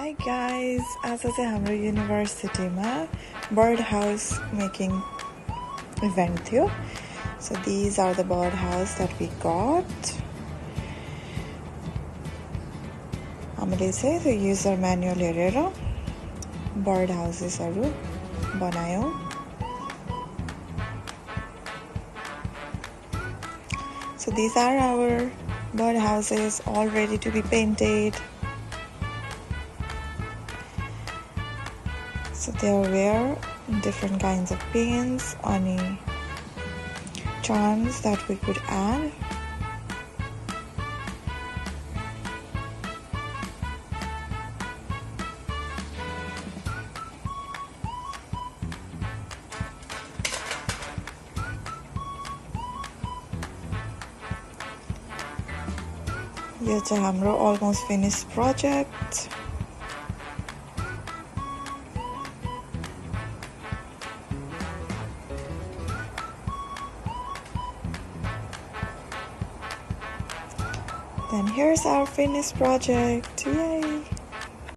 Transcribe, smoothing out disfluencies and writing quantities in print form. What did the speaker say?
Hi guys, आज चाहिँ हाम्रो युनिभर्सिटीमा बर्ड हाउस मेकिङ इभेन्ट थियो. So these are the bird house that we got. हामीले चाहिँ त्यो युजर म्यानुअल हेरेर bird हाउसेसहरू बनायौं. So these are our bird houses all ready to be painted. So there were different kinds of paints, any charms that we could add. यो चाहिँ हाम्रो almost finished project. Then here's our finished project. Yay!